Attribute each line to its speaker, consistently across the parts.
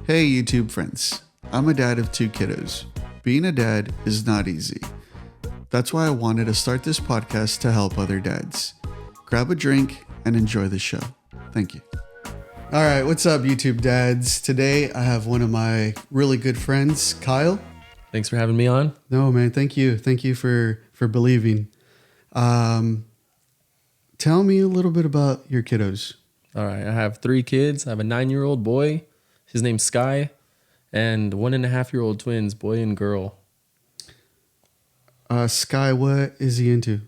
Speaker 1: Hey YouTube friends, I'm a dad of 2 kiddos. Being a dad is not easy. That's why I wanted to start this podcast to help other dads. Grab a drink and enjoy the show. Thank you. All right, what's up YouTube dads? Today I have one of my really good friends, Kyle.
Speaker 2: Thanks for having me on.
Speaker 1: No man, thank you. Thank you for believing. Tell me a little bit about your kiddos.
Speaker 2: All right, I have 3 kids. I have a 9-year-old boy. His name's Sky, and 1.5-year-old twins, boy and girl.
Speaker 1: Sky, what is he into?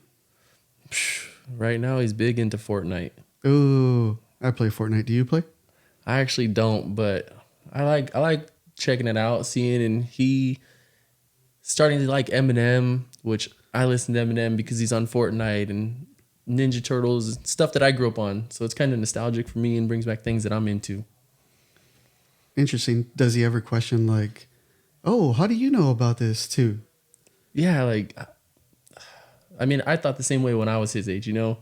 Speaker 2: Right now, he's big into Fortnite.
Speaker 1: Ooh, I play Fortnite. Do you play?
Speaker 2: I actually don't, but I like checking it out, seeing, and he starting to like Eminem, which I listen to Eminem because he's on Fortnite and Ninja Turtles, stuff that I grew up on. So it's kind of nostalgic for me and brings back things that I'm into.
Speaker 1: Interesting. Does he ever question like, oh, how do you know about this too?
Speaker 2: Yeah, like, I mean, I thought the same way when I was his age, you know?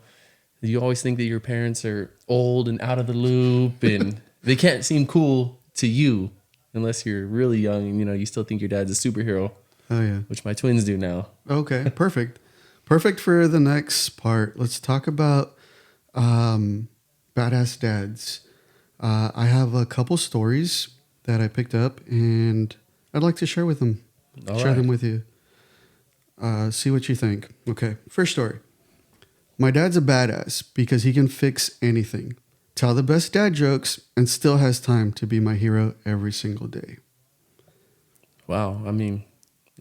Speaker 2: You always think that your parents are old and out of the loop and they can't seem cool to you unless you're really young and, you know, you still think your dad's a superhero.
Speaker 1: Oh, yeah.
Speaker 2: Which my twins do now.
Speaker 1: Okay, perfect. Perfect for the next part. Let's talk about badass dads. I have a couple stories that I picked up and I'd like to share with them. Share them with you. See what you think. Okay, first story. My dad's a badass because he can fix anything, tell the best dad jokes, and still has time to be my hero every single day.
Speaker 2: Wow, I mean,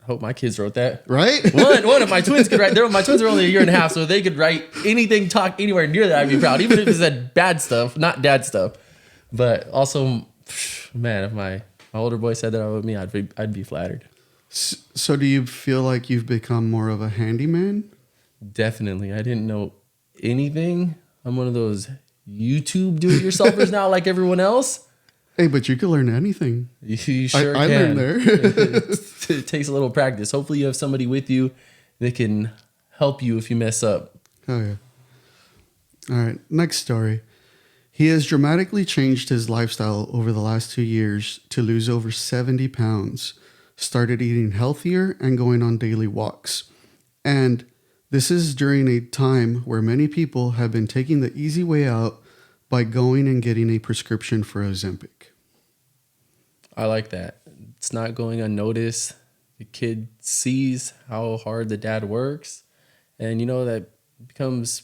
Speaker 2: I hope my kids wrote that.
Speaker 1: Right?
Speaker 2: One of my twins could write. My twins are only 1.5 years, so they could write anything, talk anywhere near that. I'd be proud, even if it said bad stuff, not dad stuff. But also, man, if my older boy said that about me, I'd be flattered.
Speaker 1: So do you feel like you've become more of a handyman?
Speaker 2: Definitely. I didn't know anything. I'm one of those YouTube do-it-yourselfers now, like everyone else.
Speaker 1: Hey, but you can learn anything.
Speaker 2: You sure
Speaker 1: I
Speaker 2: can.
Speaker 1: learned there.
Speaker 2: It takes a little practice. Hopefully you have somebody with you that can help you if you mess up.
Speaker 1: Oh, yeah. All right, next story. He has dramatically changed his lifestyle over the last 2 years to lose over 70 pounds, started eating healthier and going on daily walks. And this is during a time where many people have been taking the easy way out by going and getting a prescription for Ozempic.
Speaker 2: I like that. It's not going unnoticed. The kid sees how hard the dad works, and you know that becomes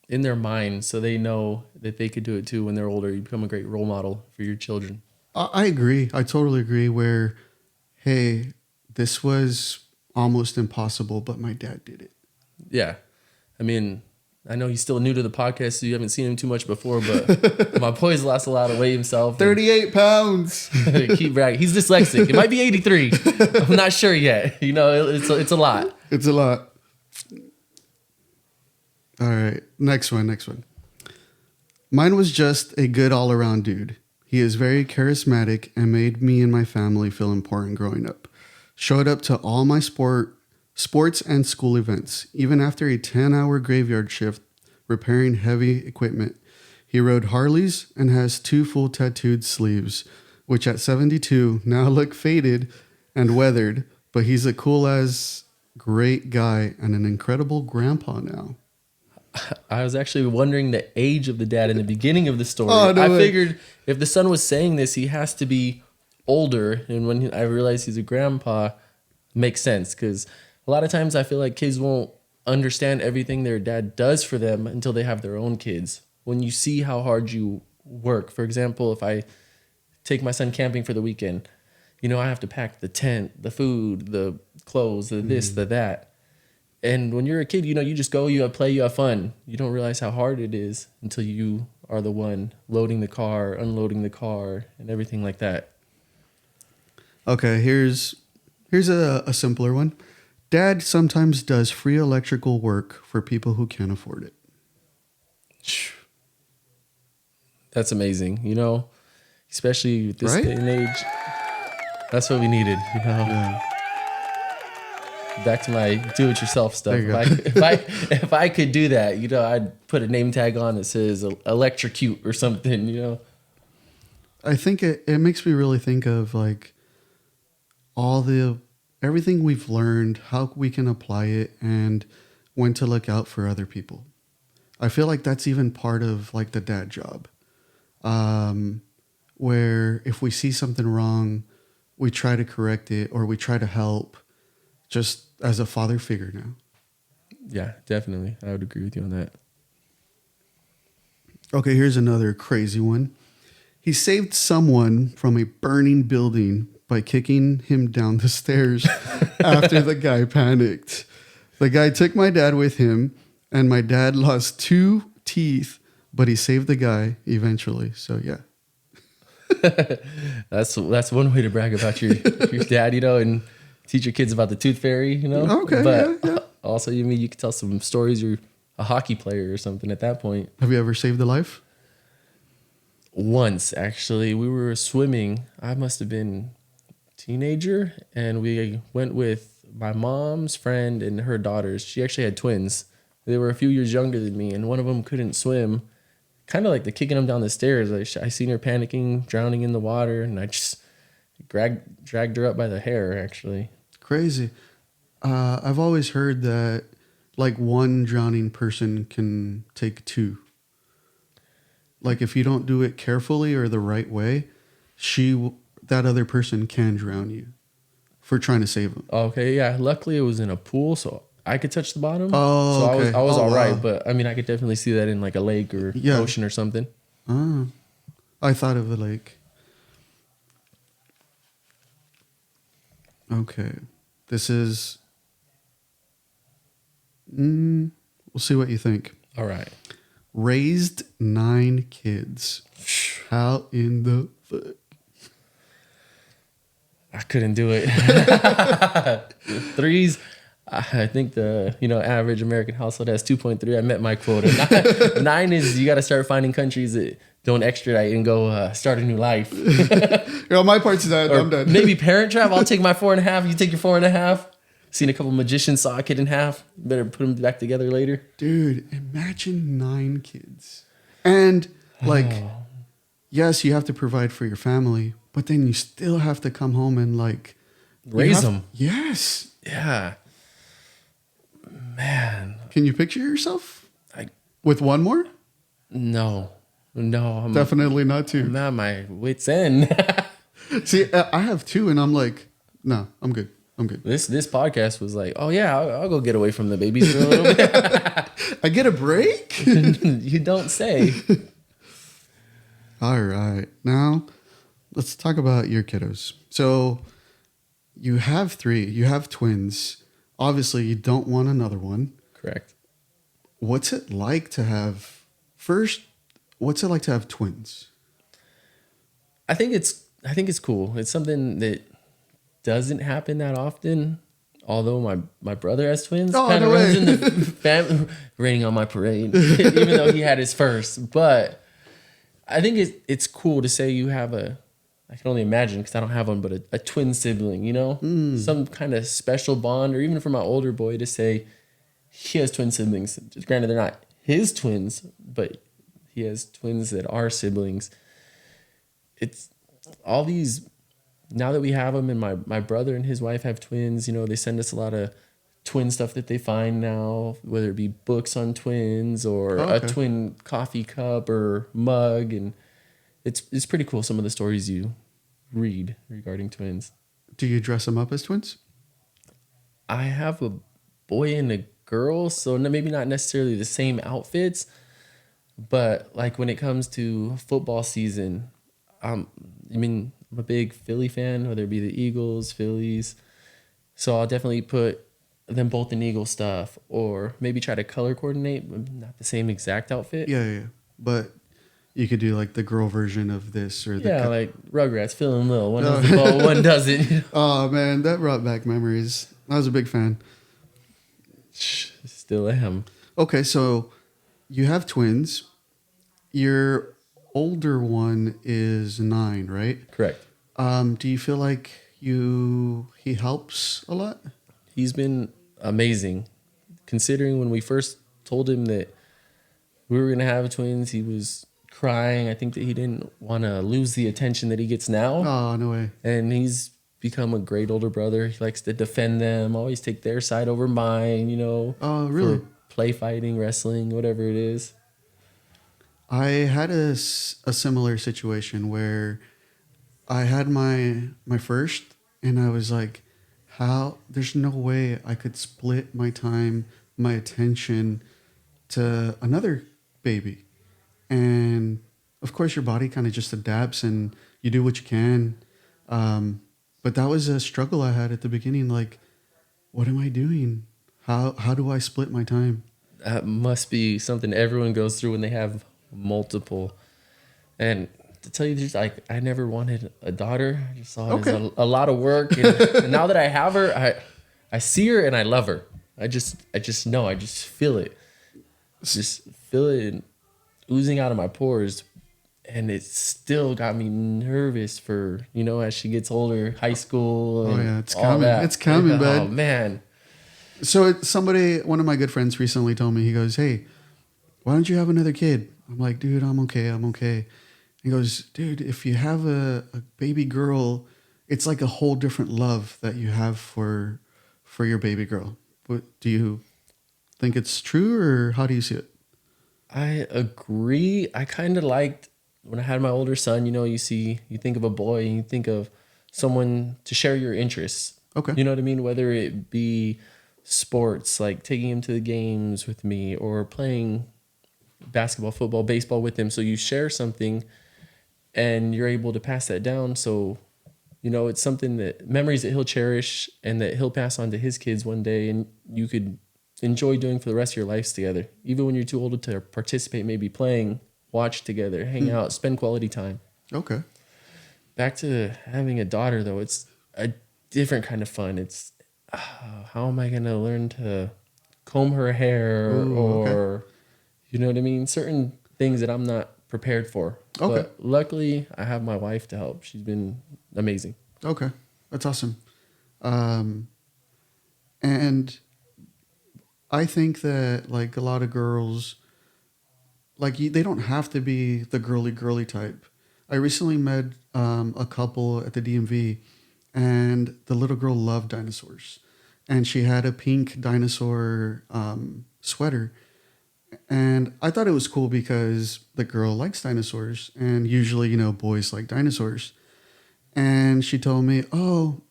Speaker 2: in their mind, so they know that they could do it too when they're older. You become a great role model for your children.
Speaker 1: I agree. I totally agree where, hey, this was almost impossible, but my dad did it.
Speaker 2: Yeah. I mean, I know he's still new to the podcast, so you haven't seen him too much before, but my boy's lost a lot of weight himself.
Speaker 1: 38 pounds.
Speaker 2: Keep bragging. He's dyslexic. It might be 83. I'm not sure yet. You know, it's a lot.
Speaker 1: It's a lot. All right. Next one. Mine was just a good all-around dude. He is very charismatic and made me and my family feel important growing up. Showed up to all my sports and school events. Even after a 10-hour graveyard shift repairing heavy equipment, he rode Harleys and has 2 full tattooed sleeves, which at 72 now look faded and weathered, but he's a cool as great guy and an incredible grandpa now.
Speaker 2: I was actually wondering the age of the dad in the beginning of the story.
Speaker 1: Oh, no
Speaker 2: I
Speaker 1: way.
Speaker 2: figured if the son was saying this, he has to be older. And when I realized he's a grandpa, makes sense. Because a lot of times I feel like kids won't understand everything their dad does for them until they have their own kids. When you see how hard you work, for example, if I take my son camping for the weekend, you know, I have to pack the tent, the food, the clothes, the this, the that. And when you're a kid, you know, you just go, you have play, you have fun. You don't realize how hard it is until you are the one loading the car, unloading the car, and everything like that.
Speaker 1: Okay, here's a simpler one. Dad sometimes does free electrical work for people who can't afford it.
Speaker 2: That's amazing, you know, especially with this
Speaker 1: Right?
Speaker 2: day and age. That's what we needed, you know.
Speaker 1: Yeah.
Speaker 2: Back to my do-it-yourself stuff.
Speaker 1: There you go.
Speaker 2: If I could do that, you know, I'd put a name tag on that says electrocute or something, you know.
Speaker 1: I think it makes me really think of like all the everything we've learned, how we can apply it, and when to look out for other people. I feel like that's even part of like the dad job, where if we see something wrong, we try to correct it or we try to help, just as a father figure now.
Speaker 2: Yeah, definitely. I would agree with you on that.
Speaker 1: Okay, here's another crazy one. He saved someone from a burning building by kicking him down the stairs after the guy panicked. The guy took my dad with him, and my dad lost 2 teeth, but he saved the guy eventually. So, yeah.
Speaker 2: That's one way to brag about your dad, and teach your kids about the tooth fairy.
Speaker 1: Okay,
Speaker 2: But
Speaker 1: yeah.
Speaker 2: also, you could tell some stories. You're a hockey player or something at that point.
Speaker 1: Have you ever saved a life?
Speaker 2: Once, actually, we were swimming. I must have been a teenager, and we went with my mom's friend and her daughters. She actually had twins. They were a few years younger than me, and one of them couldn't swim. Kind of like the kicking them down the stairs. I seen her panicking, drowning in the water, and I just dragged her up by the hair, actually.
Speaker 1: Crazy. I've always heard that like one drowning person can take two. Like if you don't do it carefully or the right way, that other person can drown you for trying to save them.
Speaker 2: Okay, yeah. Luckily, it was in a pool, so I could touch the bottom.
Speaker 1: Oh,
Speaker 2: so
Speaker 1: okay.
Speaker 2: I was all right.
Speaker 1: Wow.
Speaker 2: But I mean, I could definitely see that in like a lake or ocean or something.
Speaker 1: I thought of the lake. Okay. This is... we'll see what you think.
Speaker 2: All right.
Speaker 1: Raised 9 kids. How in the fuck?
Speaker 2: I couldn't do it. Threes. I think the average American household has 2.3. I met my quota. 9 is you got to start finding countries that don't extradite and go start a new life.
Speaker 1: My part's done. I'm done.
Speaker 2: Maybe parent trap. I'll take my 4.5. You take your 4.5. Seen a couple magicians saw a kid in half. Better put them back together later.
Speaker 1: Dude, imagine 9 kids. And like, yes, you have to provide for your family, but then you still have to come home and like
Speaker 2: raise them.
Speaker 1: Yes.
Speaker 2: Yeah. Man.
Speaker 1: Can you picture yourself with one more?
Speaker 2: No. I'm
Speaker 1: definitely not 2.
Speaker 2: I'm at my wit's end.
Speaker 1: See, I have 2 and I'm like, no, I'm good.
Speaker 2: This podcast was like, oh yeah, I'll go get away from the babies for a little bit.
Speaker 1: I get a break?
Speaker 2: You don't say.
Speaker 1: All right. Now, let's talk about your kiddos. So, you have 3. You have twins. Obviously, you don't want another one.
Speaker 2: Correct.
Speaker 1: What's it like to have twins?
Speaker 2: I think it's cool. It's something that doesn't happen that often. Although my brother has twins, kind of runs in the family, raining on my parade, even though he had his first. But I think it's cool to say you have I can only imagine because I don't have one, but a twin sibling, some kind of special bond, or even for my older boy to say he has twin siblings. Just granted, they're not his twins, but he has twins that are siblings. It's all these. Now that we have them, and my brother and his wife have twins, they send us a lot of twin stuff that they find now, whether it be books on twins or a twin coffee cup or mug. And it's pretty cool, some of the stories you read regarding twins.
Speaker 1: Do you dress them up as twins?
Speaker 2: I have a boy and a girl, so maybe not necessarily the same outfits, but like when it comes to football season, I'm a big Philly fan, whether it be the Eagles, Phillies. So I'll definitely put them both in Eagle stuff, or maybe try to color coordinate, but not the same exact outfit.
Speaker 1: Yeah. But you could do like the girl version of this or
Speaker 2: like Rugrats, Phil and Lil. One has the bow, one doesn't.
Speaker 1: Oh man, that brought back memories. I was a big fan.
Speaker 2: Still am.
Speaker 1: Okay, so you have twins. Your older one is 9, right?
Speaker 2: Correct.
Speaker 1: Do you feel like he helps a lot?
Speaker 2: He's been amazing. Considering when we first told him that we were going to have twins, he was crying. I think that he didn't want to lose the attention that he gets now.
Speaker 1: Oh, no way.
Speaker 2: And he's become a great older brother. He likes to defend them, always take their side over mine,
Speaker 1: Oh, really?
Speaker 2: for play fighting, wrestling, whatever it is.
Speaker 1: I had a similar situation where I had my first, and I was like, how? There's no way I could split my time, my attention to another baby. And of course, your body kind of just adapts, and you do what you can. But that was a struggle I had at the beginning. Like, what am I doing? How do I split my time?
Speaker 2: That must be something everyone goes through when they have multiple. And to tell you the truth, I never wanted a daughter. I just saw it as a lot of work. And now that I have her, I see her and I love her. I just know. I just feel it. Just feel it oozing out of my pores. And it still got me nervous for, as she gets older, high school. And
Speaker 1: Yeah, it's
Speaker 2: all
Speaker 1: coming.
Speaker 2: that.
Speaker 1: It's coming, bud.
Speaker 2: Oh, man.
Speaker 1: So one of my good friends recently told me, he goes, hey, why don't you have another kid? I'm like, dude, I'm okay. He goes, dude, if you have a baby girl, it's like a whole different love that you have for your baby girl. What, do you think it's true, or how do you see it?
Speaker 2: I agree. I kind of liked when I had my older son, you think of a boy and you think of someone to share your interests.
Speaker 1: Okay.
Speaker 2: You know what I mean? Whether it be sports, like taking him to the games with me, or playing basketball, football, baseball with him. So you share something and you're able to pass that down. So, it's something that memories that he'll cherish and that he'll pass on to his kids one day, and you could enjoy doing for the rest of your lives together. Even when you're too old to participate, maybe playing, watch together, hang out, spend quality time.
Speaker 1: Okay.
Speaker 2: Back to having a daughter, though, it's a different kind of fun. It's how am I going to learn to comb her hair?
Speaker 1: Ooh,
Speaker 2: or,
Speaker 1: okay.
Speaker 2: you know what I mean? Certain things that I'm not prepared for.
Speaker 1: Okay.
Speaker 2: But luckily, I have my wife to help. She's been amazing.
Speaker 1: Okay. That's awesome. And I think that, like, a lot of girls, like, they don't have to be the girly type. I recently met a couple at the DMV, and the little girl loved dinosaurs, and she had a pink dinosaur sweater, and I thought it was cool because the girl likes dinosaurs, and usually, boys like dinosaurs. And she told me, "Oh,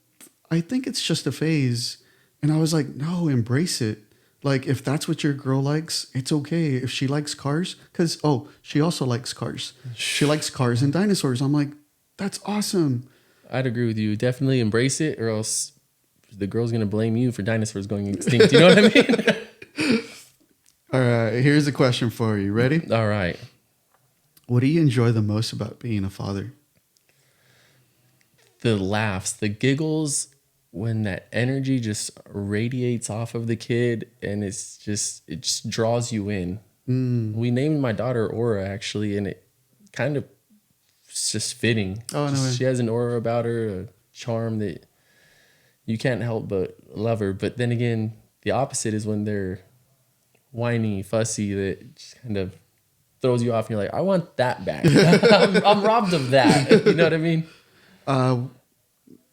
Speaker 1: I think it's just a phase," and I was like, "No, embrace it. Like, if that's what your girl likes, it's okay. If she likes cars, because, she also likes cars. She likes cars and dinosaurs." I'm like, that's awesome.
Speaker 2: I'd agree with you. Definitely embrace it, or else the girl's going to blame you for dinosaurs going extinct. You know what I mean?
Speaker 1: All right, here's a question for you. Ready?
Speaker 2: All right.
Speaker 1: What do you enjoy the most about being a father?
Speaker 2: The laughs, the giggles, when that energy just radiates off of the kid, and it just draws you in. We named my daughter Aura, actually, and it kind of it's just fitting.
Speaker 1: Oh, no way.
Speaker 2: She has an aura about her, a charm that you can't help but love her. But then again, the opposite is when they're whiny, fussy, that just kind of throws you off, and you're like, I want that back. I'm robbed of that. You know what I mean?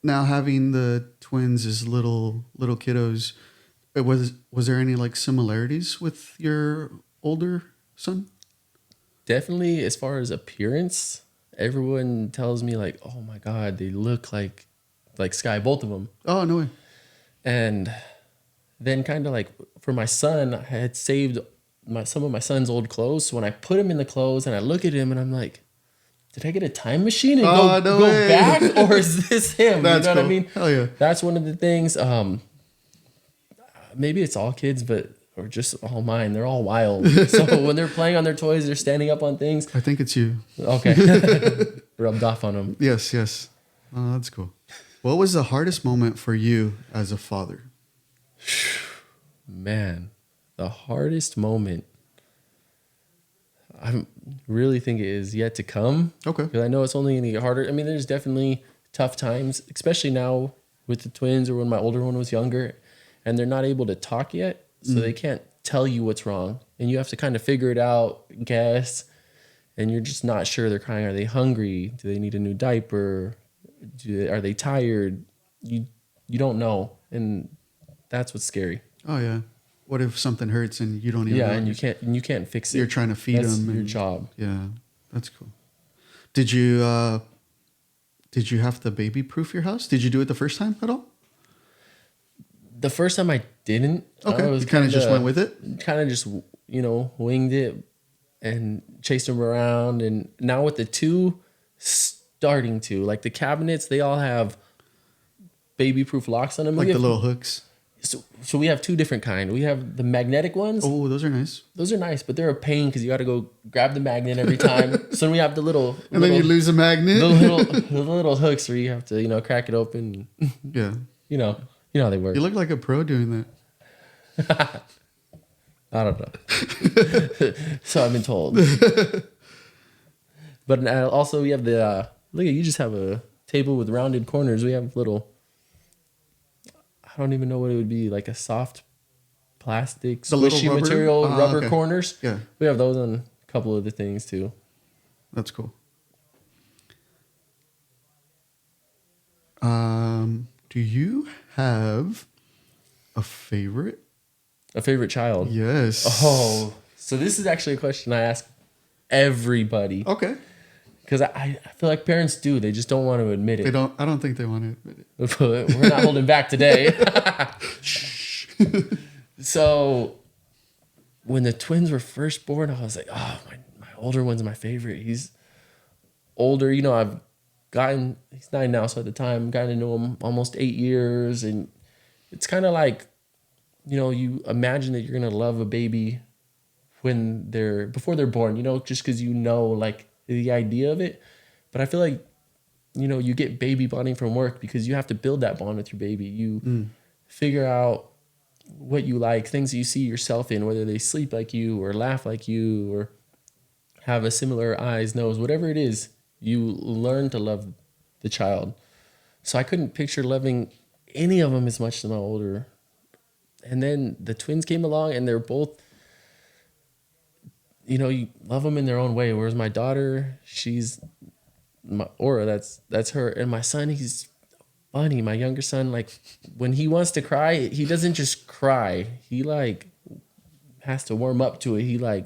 Speaker 1: Now, having the twins as little kiddos, was there any, like, similarities with your older son?
Speaker 2: Definitely, as far as appearance, everyone tells me, like, oh my God, they look like Sky, both of them.
Speaker 1: Oh, no way.
Speaker 2: And then kind of like for my son, I had saved some of my son's old clothes. So when I put him in the clothes and I look at him and I'm like, did I get a time machine and go back? Or is this him?
Speaker 1: That's
Speaker 2: you know
Speaker 1: cool.
Speaker 2: what I mean?
Speaker 1: Hell yeah.
Speaker 2: That's one of the things. Maybe it's all kids, or just all mine. They're all wild. So when they're playing on their toys, they're standing up on things.
Speaker 1: I think it's you.
Speaker 2: Okay. Rubbed off on them.
Speaker 1: Yes. Oh, that's cool. What was the hardest moment for you as a father?
Speaker 2: Man, the hardest moment, I really think it is yet to come.
Speaker 1: Okay.
Speaker 2: Because I know it's only going to get harder. I mean, there's definitely tough times, especially now with the twins, or when my older one was younger, and they're not able to talk yet. So they can't tell you what's wrong. And you have to kind of figure it out, guess. and you're just not sure they're crying. Are they hungry? Do they need a new diaper? Are they tired? You don't know, and that's what's scary.
Speaker 1: Oh yeah. What if something hurts and you don't even know?
Speaker 2: And you can't fix it.
Speaker 1: You're trying to feed
Speaker 2: That's
Speaker 1: them.
Speaker 2: your job.
Speaker 1: Yeah, that's cool. Did you have to baby proof your house? Did you do it the first time at all?
Speaker 2: The first time I didn't.
Speaker 1: Okay,
Speaker 2: I was
Speaker 1: you kind of just went with it.
Speaker 2: Kind of just winged it and chased them around. And now with the two, starting to like the cabinets, they all have baby proof locks on them.
Speaker 1: Like the little hooks.
Speaker 2: So we have two different kind. We have the magnetic ones.
Speaker 1: Oh, those are nice.
Speaker 2: Those are nice, but they're a pain because you got to go grab the magnet every time. So we have the little,
Speaker 1: and then you lose a magnet.
Speaker 2: The little hooks where you have to crack it open.
Speaker 1: Yeah.
Speaker 2: You know how they work.
Speaker 1: You look like a pro doing that.
Speaker 2: I don't know. So I've been told. But also we have the look at you just have a table with rounded corners. We have little. I don't even know what it would be, like a soft plastic, squishy
Speaker 1: rubber?
Speaker 2: material, rubber
Speaker 1: okay.
Speaker 2: corners.
Speaker 1: Yeah.
Speaker 2: We have those on a couple of the things too.
Speaker 1: That's cool. Do you have a favorite?
Speaker 2: A favorite child?
Speaker 1: Yes.
Speaker 2: Oh, so this is actually a question I ask everybody.
Speaker 1: Okay.
Speaker 2: Because I feel like parents do. They just don't want to admit it.
Speaker 1: They don't. I don't think they want to admit it.
Speaker 2: We're not holding back today. So when the twins were first born, I was like, oh, my older one's my favorite. He's older. He's 9 now. So at the time, gotten to know him almost 8 years. And it's kind of like, you imagine that you're going to love a baby before they're born, just because like the idea of it. But I feel like, you get baby bonding from work because you have to build that bond with your baby. You figure out what you like, things that you see yourself in, whether they sleep like you or laugh like you or have a similar eyes, nose, whatever it is, you learn to love the child. So I couldn't picture loving any of them as much as my older. And then the twins came along and they're both, you love them in their own way. Whereas my daughter, she's my Aura, that's her. And my son, he's funny. My younger son, like when he wants to cry, he doesn't just cry. He like has to warm up to it.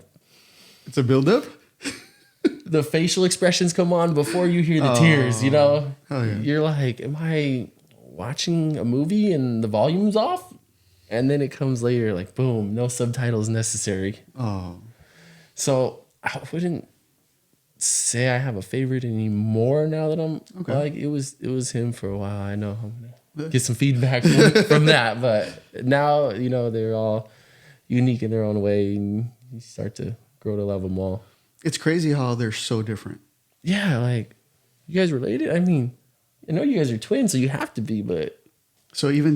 Speaker 1: It's a build-up.
Speaker 2: The facial expressions come on before you hear the tears,
Speaker 1: Hell yeah.
Speaker 2: You're like, am I watching a movie and the volume's off? And then it comes later, like boom, no subtitles necessary.
Speaker 1: Oh.
Speaker 2: So I wouldn't say I have a favorite anymore now that I'm like it was him for a while. I know I'm gonna get some feedback from that, but now they're all unique in their own way, and you start to grow to love them all.
Speaker 1: It's crazy how they're so different.
Speaker 2: Yeah, like you guys related. I mean, I know you guys are twins, so you have to be, but
Speaker 1: so even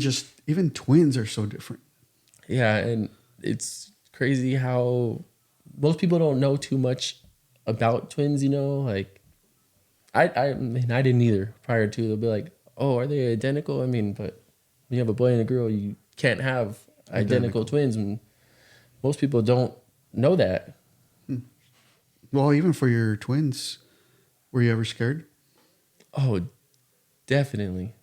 Speaker 1: twins are so different.
Speaker 2: Yeah, and it's crazy how most people don't know too much about twins, like I mean I didn't either prior to. They'll be like, oh, are they identical? I mean, but when you have a boy and a girl, you can't have identical twins, and most people don't know that.
Speaker 1: Well, even for your twins, were you ever scared?
Speaker 2: Oh, definitely.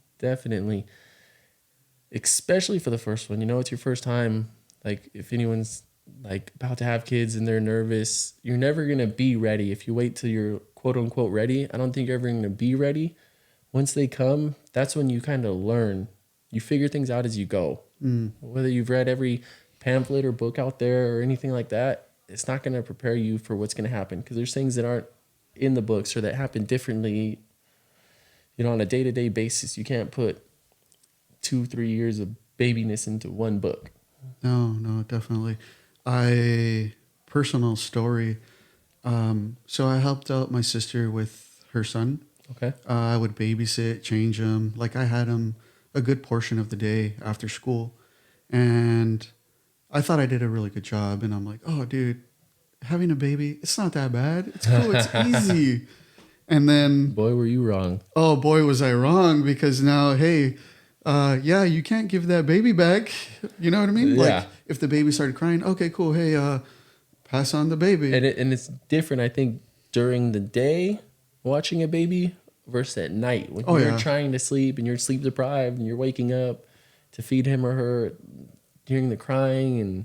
Speaker 2: Especially for the first one. It's your first time. Like if anyone's like about to have kids and they're nervous, you're never going to be ready. If you wait till you're quote unquote ready, I don't think you're ever going to be ready. Once they come, that's when you kind of learn. You figure things out as you go. Whether you've read every pamphlet or book out there or anything like that, it's not going to prepare you for what's going to happen because there's things that aren't in the books or that happen differently, on a day-to-day basis. You can't put 2-3 years of babiness into one book.
Speaker 1: No, definitely. Personal story. So I helped out my sister with her son.
Speaker 2: Okay.
Speaker 1: I would babysit, change him. Like I had him a good portion of the day after school. And I thought I did a really good job. And I'm like, oh, dude, having a baby, it's not that bad. It's cool. It's easy. And then...
Speaker 2: Boy, were you wrong.
Speaker 1: Oh, boy, was I wrong. Because now, hey... you can't give that baby back. You know what I mean?
Speaker 2: Yeah.
Speaker 1: Like if the baby started crying, okay, cool. Hey, pass on the baby.
Speaker 2: And it's different, I think, during the day watching a baby versus at night when
Speaker 1: Oh,
Speaker 2: you're
Speaker 1: yeah.
Speaker 2: trying to sleep and you're sleep deprived and you're waking up to feed him or her, hearing the crying, and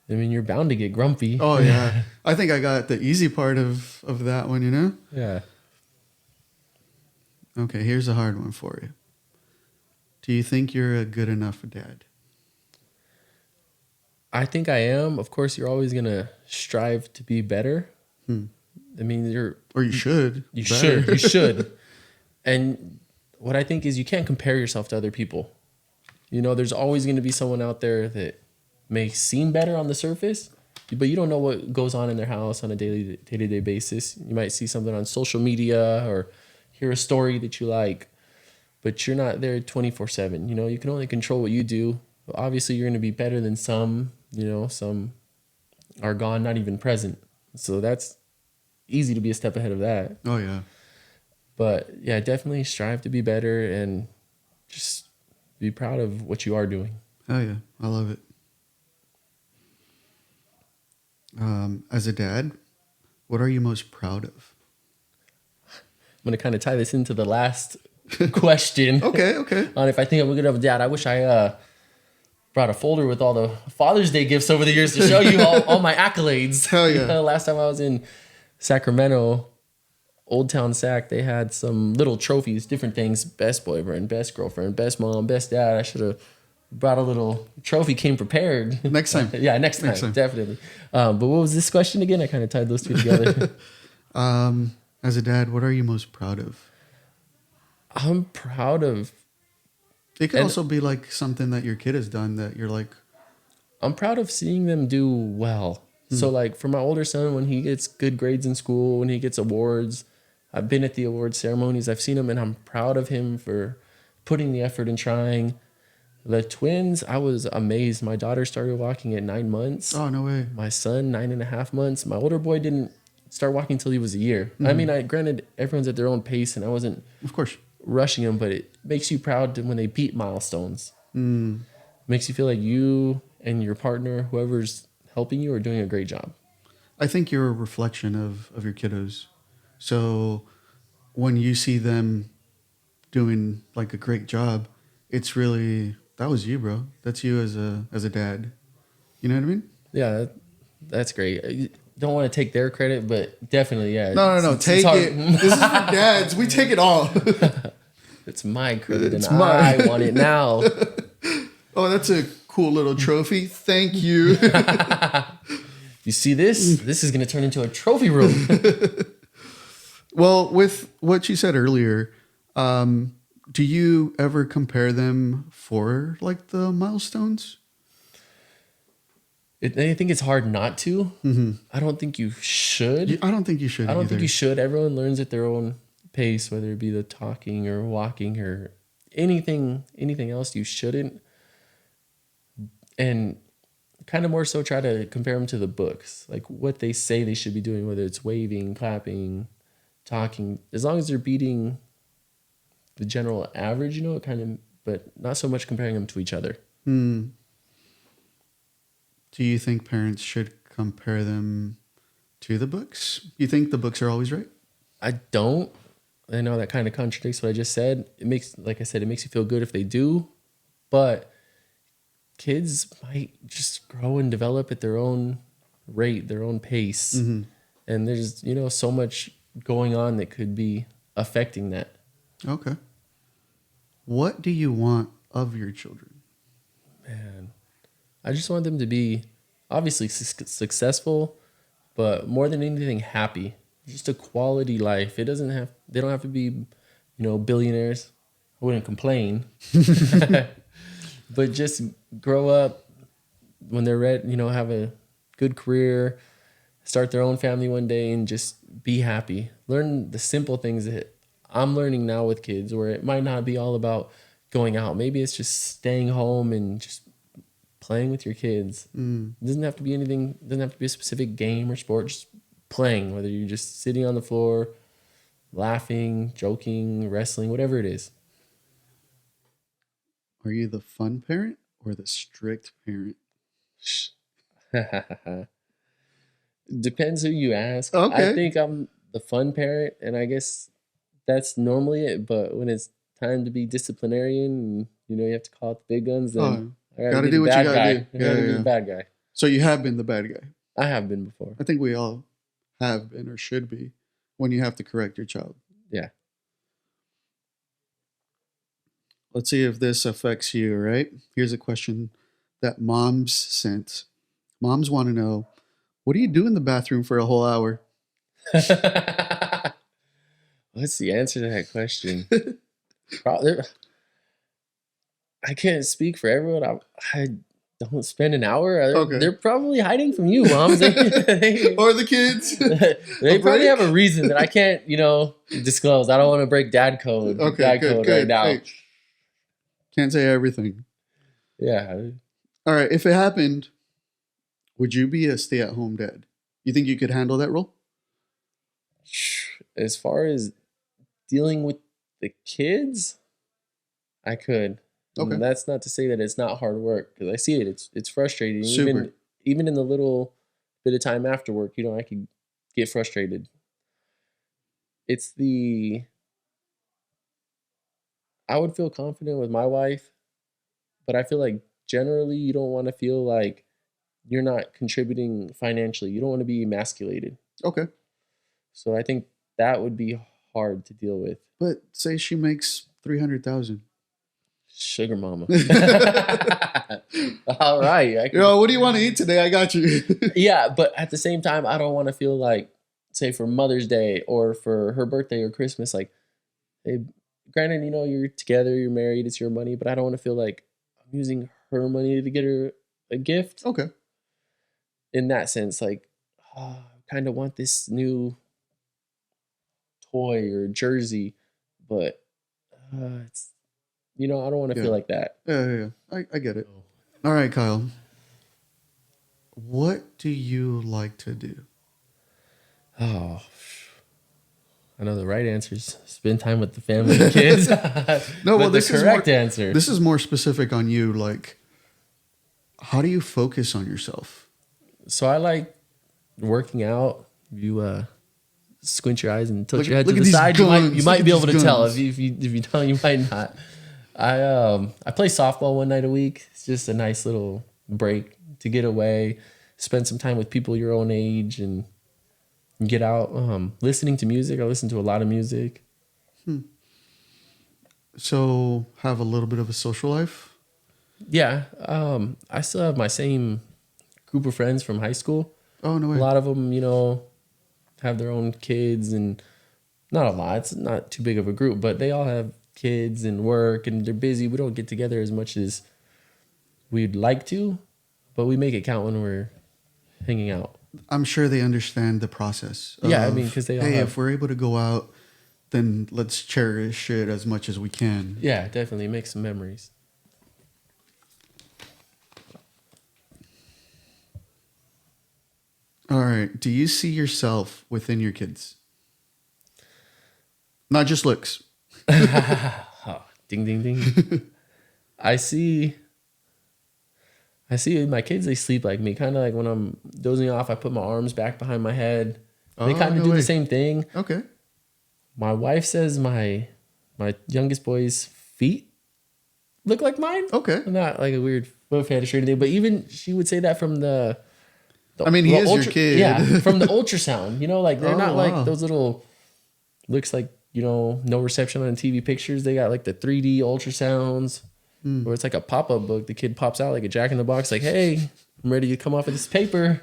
Speaker 2: I mean you're bound to get grumpy.
Speaker 1: Oh, yeah. I think I got the easy part of that one, you know?
Speaker 2: Yeah.
Speaker 1: Okay, here's a hard one for you. Do you think you're a good enough dad?
Speaker 2: I think I am. Of course, you're always gonna strive to be better.
Speaker 1: Hmm.
Speaker 2: I mean,
Speaker 1: Or you should.
Speaker 2: you
Speaker 1: Better.
Speaker 2: should, you should. And what I think is you can't compare yourself to other people. You know, there's always going to be someone out there that may seem better on the surface, but you don't know what goes on in their house on a day-to-day basis. You might see something on social media or hear a story that you like, but you're not there 24/7. You know, you can only control what you do. Obviously, you're going to be better than some. You know, some are gone, not even present. So that's easy to be a step ahead of that.
Speaker 1: Oh, yeah.
Speaker 2: But yeah, definitely strive to be better and just be proud of what you are doing.
Speaker 1: Oh, yeah. I love it. As a dad, what are you most proud of?
Speaker 2: I'm going to kind of tie this into the last question.
Speaker 1: Okay.
Speaker 2: On if I think I'm a good enough dad. I wish I brought a folder with all the Father's Day gifts over the years to show you all my accolades.
Speaker 1: Hell yeah.
Speaker 2: You know, last time I was in Sacramento, Old Town Sac, they had some little trophies, different things: best boyfriend, best girlfriend, best mom, best dad. I should have brought a little trophy, came prepared.
Speaker 1: Next time.
Speaker 2: Yeah, next time, definitely. But what was this question again? I kind of tied those two together.
Speaker 1: As a dad, what are you most proud of?
Speaker 2: I'm proud of.
Speaker 1: It could
Speaker 2: And-
Speaker 1: also be like something that your kid has done that you're like,
Speaker 2: I'm proud of seeing them do well. So like for my older son, when he gets good grades in school, when he gets awards, I've been at the award ceremonies. I've seen him, and I'm proud of him for putting the effort and trying. The twins, I was amazed. My daughter started walking at 9 months.
Speaker 1: oh, no way.
Speaker 2: My son, 9.5 months. My older boy didn't start walking until he was a year. I mean, granted, everyone's at their own pace, and I wasn't
Speaker 1: Of course.
Speaker 2: rushing them, but it makes you proud when they beat milestones. Makes you feel like you and your partner, whoever's helping you, are doing a great job.
Speaker 1: I think you're a reflection of your kiddos. So when you see them doing like a great job, it's really, that was you, bro. That's you as a dad. You know what I mean?
Speaker 2: Yeah, that's great. I don't want to take their credit, but definitely, yeah.
Speaker 1: No. Take
Speaker 2: hard.
Speaker 1: it. This is for dads. We take it all.
Speaker 2: It's my credit,
Speaker 1: It's
Speaker 2: and
Speaker 1: mine.
Speaker 2: I want it now.
Speaker 1: Oh, that's a cool little trophy. Thank you.
Speaker 2: You see this? This is going to turn into a trophy room.
Speaker 1: Well, with what you said earlier, do you ever compare them for like the milestones?
Speaker 2: I think it's hard not to. I don't think you should.
Speaker 1: I don't think you should.
Speaker 2: I don't
Speaker 1: either.
Speaker 2: think you should. Everyone learns at their own pace, whether it be the talking or walking or anything else. You shouldn't. And kind of more so try to compare them to the books, like what they say they should be doing, whether it's waving, clapping, talking. As long as they're beating the general average, you know, it kind of, but not so much comparing them to each other.
Speaker 1: Do you think parents should compare them to the books? You think the books are always right?
Speaker 2: I don't. I know that kind of contradicts what I just said. It makes, like I said, it makes you feel good if they do, but kids might just grow and develop at their own rate, their own pace. And there's, you know, so much going on that could be affecting that.
Speaker 1: Okay. What do you want of your children?
Speaker 2: Man, I just want them to be obviously successful, but more than anything, happy. Just a quality life. They don't have to be, you know, billionaires. I wouldn't complain. But just grow up when they're ready, you know, have a good career, start their own family one day, and just be happy. Learn the simple things that I'm learning now with kids, where it might not be all about going out. Maybe it's just staying home and just playing with your kids. It doesn't have to be anything, it doesn't have to be a specific game or sport, just playing, whether you're just sitting on the floor, laughing, joking, wrestling, whatever it is.
Speaker 1: Are you the fun parent or the strict parent?
Speaker 2: Depends who you ask. I
Speaker 1: Okay.
Speaker 2: think I'm the fun parent, and I guess that's normally it. But when it's time to be disciplinarian, and you have to call out the big guns, then
Speaker 1: Oh,
Speaker 2: I got to
Speaker 1: got to
Speaker 2: be the
Speaker 1: do what you
Speaker 2: bad
Speaker 1: got to
Speaker 2: guy.
Speaker 1: do.
Speaker 2: I
Speaker 1: Yeah,
Speaker 2: got to
Speaker 1: yeah,
Speaker 2: be the
Speaker 1: yeah.
Speaker 2: bad guy.
Speaker 1: So you have been the bad guy.
Speaker 2: I have been before.
Speaker 1: I think we all have been or should be when you have to correct your child.
Speaker 2: Yeah.
Speaker 1: Let's see if this affects you, right? Here's a question that moms sent. Moms want to know, what do you do in the bathroom for a whole hour?
Speaker 2: What's the answer to that question? Probably, I can't speak for everyone. I don't spend an hour.
Speaker 1: Okay.
Speaker 2: They're probably hiding from you, moms.
Speaker 1: Or the kids.
Speaker 2: They
Speaker 1: A
Speaker 2: probably
Speaker 1: break?
Speaker 2: have a reason that I can't, disclose. I don't want to break dad code.
Speaker 1: Okay,
Speaker 2: Dad
Speaker 1: good,
Speaker 2: code
Speaker 1: good.
Speaker 2: right now.
Speaker 1: Hey, can't say everything.
Speaker 2: Yeah.
Speaker 1: All right, if it happened, would you be a stay-at-home dad? You think you could handle that role?
Speaker 2: As far as dealing with the kids, I could.
Speaker 1: Okay.
Speaker 2: And that's not to say that it's not hard work, because I see it. It's frustrating.
Speaker 1: Super.
Speaker 2: Even in the little bit of time after work, I could get frustrated. It's I would feel confident with my wife, but I feel like generally you don't want to feel like you're not contributing financially. You don't want to be emasculated.
Speaker 1: Okay.
Speaker 2: So I think that would be hard to deal with.
Speaker 1: But say she makes 300,000.
Speaker 2: Sugar mama. All right.
Speaker 1: What do you want to eat today? I got you.
Speaker 2: Yeah, but at the same time, I don't want to feel like, say, for Mother's Day or for her birthday or Christmas, like, hey, granted, you're together, you're married, it's your money, but I don't want to feel like I'm using her money to get her a gift.
Speaker 1: Okay.
Speaker 2: In that sense, like, I kind of want this new toy or jersey, but it's, I don't want to feel like that.
Speaker 1: Yeah. I get it. All right, Kyle. What do you like to do?
Speaker 2: Oh, I know the right answer is spend time with the family and kids.
Speaker 1: No, well,
Speaker 2: this is the correct answer.
Speaker 1: This is more specific on you. Like, how do you focus on yourself?
Speaker 2: So I like working out. You squint your eyes and tilt your head to
Speaker 1: look
Speaker 2: the
Speaker 1: at
Speaker 2: side.
Speaker 1: these guns.
Speaker 2: You might be able to
Speaker 1: Look at
Speaker 2: tell.
Speaker 1: these
Speaker 2: If you don't, you might not. I play softball one night a week. It's just a nice little break to get away, spend some time with people your own age, and get out. Listening to music. I listen to a lot of music.
Speaker 1: So, have a little bit of a social life?
Speaker 2: Yeah. I still have my same group of friends from high school.
Speaker 1: Oh, no way.
Speaker 2: A lot of them, have their own kids, and not a lot. It's not too big of a group, but they all have kids and work, and they're busy. We don't get together as much as we'd like to, but we make it count when we're hanging out.
Speaker 1: I'm sure they understand the process.
Speaker 2: Yeah, I mean, because they all
Speaker 1: hey,
Speaker 2: have...
Speaker 1: if we're able to go out, then let's cherish it as much as we can.
Speaker 2: Yeah, definitely make some memories.
Speaker 1: All right. Do you see yourself within your kids? Not just looks.
Speaker 2: Oh, ding, ding, ding. I see my kids, they sleep like me. Kind of like when I'm dozing off, I put my arms back behind my head. They kind of do the same thing.
Speaker 1: Okay.
Speaker 2: My wife says my youngest boy's feet look like mine.
Speaker 1: Okay.
Speaker 2: Not like a weird foot fetish or anything, but even she would say that from the
Speaker 1: he is your kid.
Speaker 2: Yeah, from the ultrasound. Like they're not like
Speaker 1: wow.
Speaker 2: those little, looks like, no reception on TV pictures. They got like the 3D ultrasounds where it's like a pop-up book. The kid pops out like a Jack in the Box, like, hey, I'm ready to come off of this paper.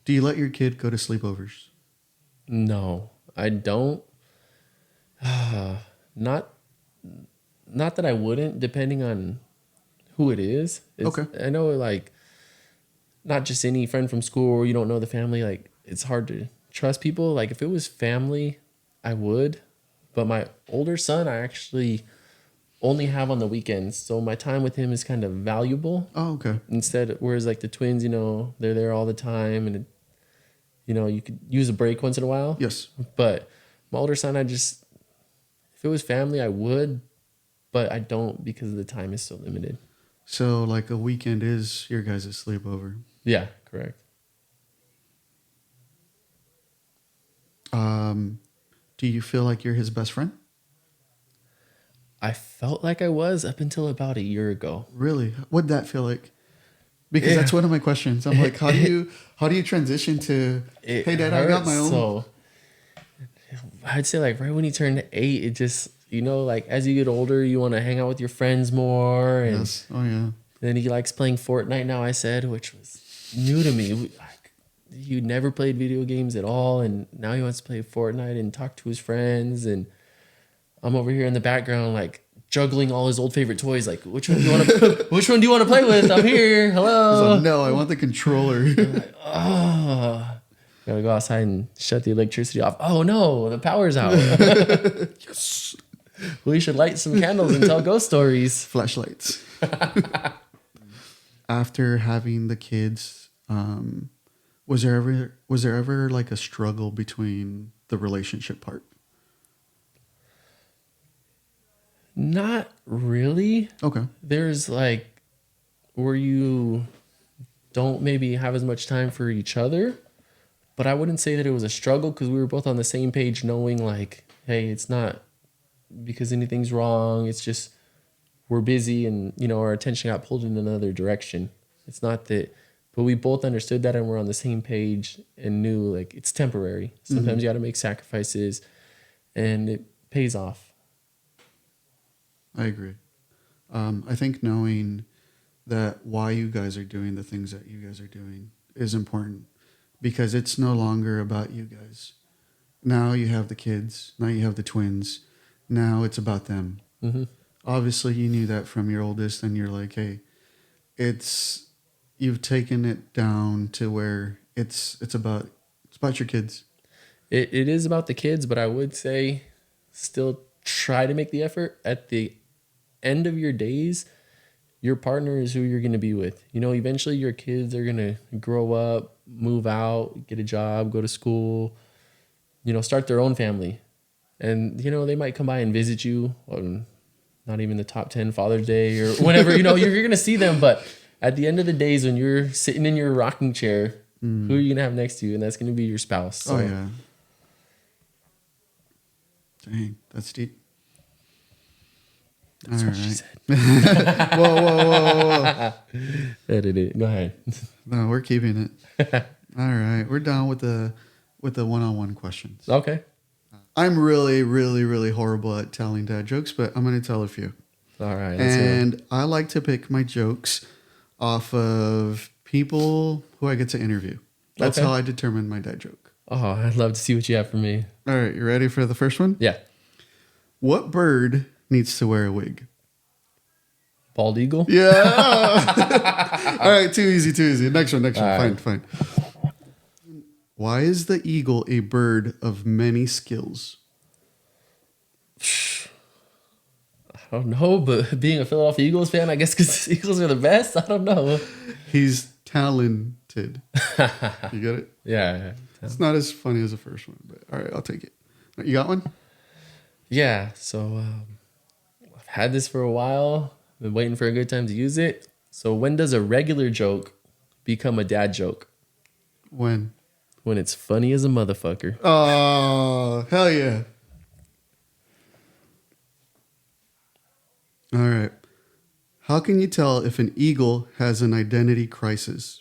Speaker 1: Do you let your kid go to sleepovers?
Speaker 2: No, I don't. Not that I wouldn't, depending on who it is.
Speaker 1: Okay.
Speaker 2: I know, like, not just any friend from school or you don't know the family. Like, it's hard to trust people. Like, if it was family, I would. But my older son, I actually only have on the weekends. So my time with him is kind of valuable.
Speaker 1: Oh, okay.
Speaker 2: Whereas like the twins, they're there all the time, and you could use a break once in a while.
Speaker 1: Yes.
Speaker 2: But my older son, if it was family, I would, but I don't because the time is so limited.
Speaker 1: So like a weekend is your guys' sleepover.
Speaker 2: Yeah, correct.
Speaker 1: Do you feel like you're his best friend?
Speaker 2: I felt like I was up until about a year ago.
Speaker 1: Really? What'd that feel like? Because
Speaker 2: Yeah.
Speaker 1: that's one of my questions. I'm like, how do you transition to,
Speaker 2: It
Speaker 1: hey, Dad, I got my own.
Speaker 2: So I'd say like right when he turned 8, it just, like as you get older, you want to hang out with your friends more. And
Speaker 1: Yes. Oh yeah.
Speaker 2: then he likes playing Fortnite now, I said, which was new to me. You never played video games at all. And now he wants to play Fortnite and talk to his friends. And I'm over here in the background, like juggling all his old favorite toys. Like, which one do you want to? Which one do you want to play with? I'm here. Hello.
Speaker 1: Like, no, I want the controller.
Speaker 2: Oh, gotta go outside and shut the electricity off. Oh no, the power's out.
Speaker 1: Yes.
Speaker 2: We should light some candles and tell ghost stories.
Speaker 1: Flashlights. After having the kids, was there ever like a struggle between the relationship part?
Speaker 2: Not really.
Speaker 1: Okay.
Speaker 2: There's like where you don't maybe have as much time for each other, but I wouldn't say that it was a struggle because we were both on the same page, knowing like, hey, it's not because anything's wrong. It's just we're busy and our attention got pulled in another direction. It's not that, but we both understood that and we're on the same page and knew like it's temporary. Sometimes you got to make sacrifices and it pays off.
Speaker 1: I agree. I think knowing that why you guys are doing the things that you guys are doing is important because it's no longer about you guys. Now you have the kids. Now you have the twins. Now it's about them.
Speaker 2: Mm-hmm.
Speaker 1: Obviously, you knew that from your oldest, and you're like, hey, you've taken it down to where it's about your kids.
Speaker 2: It is about the kids, but I would say still try to make the effort. At the end of your days, your partner is who you're going to be with. Eventually your kids are going to grow up, move out, get a job, go to school, start their own family. And, they might come by and visit you on not even the top 10 Father's Day or whatever, you're going to see them. But at the end of the days, when you're sitting in your rocking chair, who are you going to have next to you? And that's going to be your spouse. So.
Speaker 1: Oh, yeah. Dang, that's deep.
Speaker 2: That's
Speaker 1: all
Speaker 2: what
Speaker 1: right.
Speaker 2: she said.
Speaker 1: Whoa.
Speaker 2: Edit it. Go ahead.
Speaker 1: No, we're keeping it. All right. We're done with the one-on-one questions.
Speaker 2: Okay.
Speaker 1: I'm really, really, really horrible at telling dad jokes, but I'm going to tell a few.
Speaker 2: All right.
Speaker 1: And I like to pick my jokes off of people who I get to interview. That's
Speaker 2: Okay.
Speaker 1: how I determine my dad joke.
Speaker 2: Oh, I'd love to see what you have for me.
Speaker 1: All right. You ready for the first one?
Speaker 2: Yeah.
Speaker 1: What bird needs to wear a wig?
Speaker 2: Bald eagle?
Speaker 1: Yeah. All right. Too easy. Next one.
Speaker 2: All
Speaker 1: Fine. Why is the eagle a bird of many skills?
Speaker 2: I don't know, but being a Philadelphia Eagles fan, I guess because the Eagles are the best. I don't know.
Speaker 1: He's talented. You get it?
Speaker 2: Yeah.
Speaker 1: It's not as funny as the first one, but all right, I'll take it. You got one?
Speaker 2: Yeah. So I've had this for a while. Been waiting for a good time to use it. So when does a regular joke become a dad joke?
Speaker 1: When?
Speaker 2: When it's funny as a motherfucker.
Speaker 1: Oh, hell yeah. All right. How can you tell if an eagle has an identity crisis?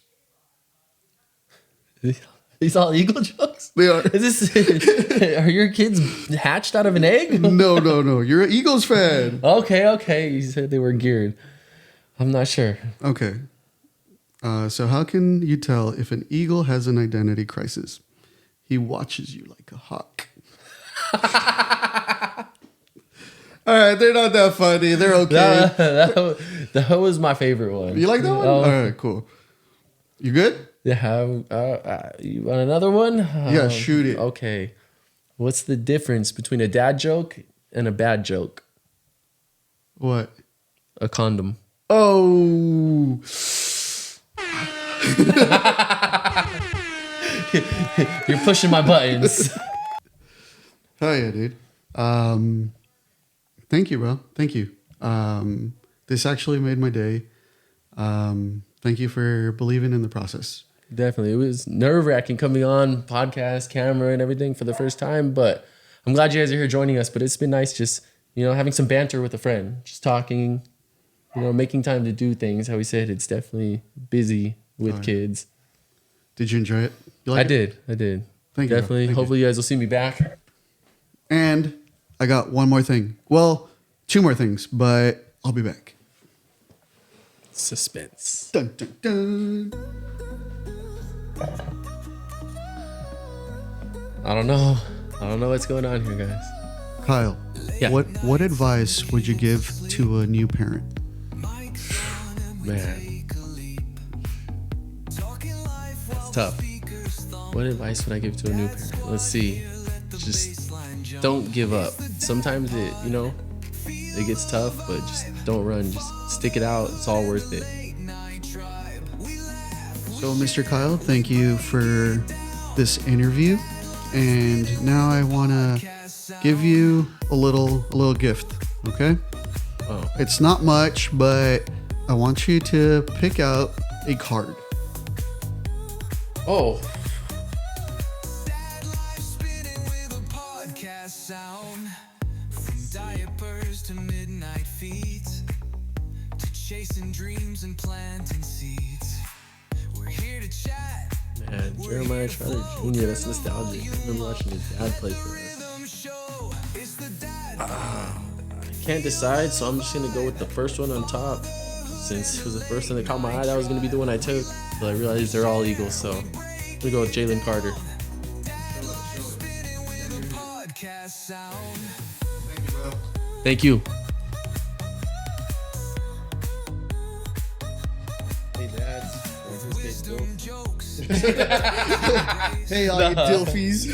Speaker 2: These all eagle jokes?
Speaker 1: They are.
Speaker 2: Are your kids hatched out of an egg?
Speaker 1: No. You're an Eagles fan.
Speaker 2: Okay. You said they were geared. I'm not sure.
Speaker 1: Okay. So how can you tell if an eagle has an identity crisis? He watches you like a hawk. All right, they're not that funny. They're okay.
Speaker 2: That was my favorite one.
Speaker 1: You like that one? All right, cool. You good?
Speaker 2: Yeah. You want another one?
Speaker 1: Yeah, shoot it.
Speaker 2: Okay. What's the difference between a dad joke and a bad joke?
Speaker 1: What?
Speaker 2: A condom.
Speaker 1: Oh.
Speaker 2: You're pushing my buttons.
Speaker 1: Hell yeah, dude. Thank you, bro. Thank you. This actually made my day. Thank you for believing in the process.
Speaker 2: Definitely. It was nerve-wracking coming on podcast, camera, and everything for the first time, but I'm glad you guys are here joining us. But it's been nice just, having some banter with a friend, just talking, making time to do things. How we said, it's definitely busy with kids.
Speaker 1: Did you enjoy it? You like it?
Speaker 2: I did.
Speaker 1: Thank you.
Speaker 2: Definitely.
Speaker 1: Thank
Speaker 2: Hopefully you guys will see me back.
Speaker 1: And I got one more thing. Well, two more things, but I'll be back.
Speaker 2: Suspense.
Speaker 1: Dun, dun, dun.
Speaker 2: I don't know what's going on here, guys.
Speaker 1: Kyle,
Speaker 2: Yeah.
Speaker 1: what advice would you give to a new parent?
Speaker 2: Man, it's tough. What advice would I give to a new parent? Let's see. Just don't give up. Sometimes it gets tough, but just don't run. Just stick it out. It's all worth it.
Speaker 1: So, Mr. Kyle, thank you for this interview. And now I want to give you a little gift, okay?
Speaker 2: Oh,
Speaker 1: It's not much, but I want you to pick out a card.
Speaker 2: oh,
Speaker 3: Sound from diapers to midnight feeds to chasing dreams and planting seeds. We're here to chat.
Speaker 2: man, Jeremiah Trotter Jr. That's nostalgic. I remember watching his dad play for us. I can't decide, so I'm just gonna go with the first one on top. Since it was the first one that caught my eye, that was gonna be the one I took. But I realized they're all Eagles, so I'm gonna go with Jalen Carter. Thank you. Hey, Dad.
Speaker 1: Hey, all you dilfies.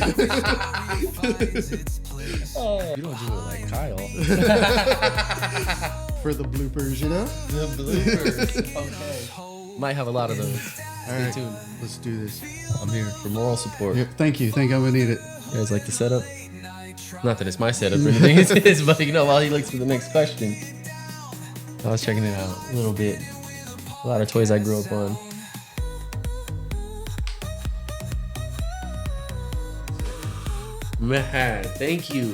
Speaker 2: You don't do it like Kyle.
Speaker 1: For the bloopers,
Speaker 2: The bloopers. Okay. Might have a lot of those.
Speaker 1: All right,
Speaker 2: tuned.
Speaker 1: let's do this.
Speaker 2: I'm here for moral support.
Speaker 1: Here, thank you. I'm going to need it.
Speaker 2: You guys like the setup? Not that it's my setup or anything, it's his, but while he looks for the next question, I was checking it out a little bit. A lot of toys I grew up on. Man, thank you.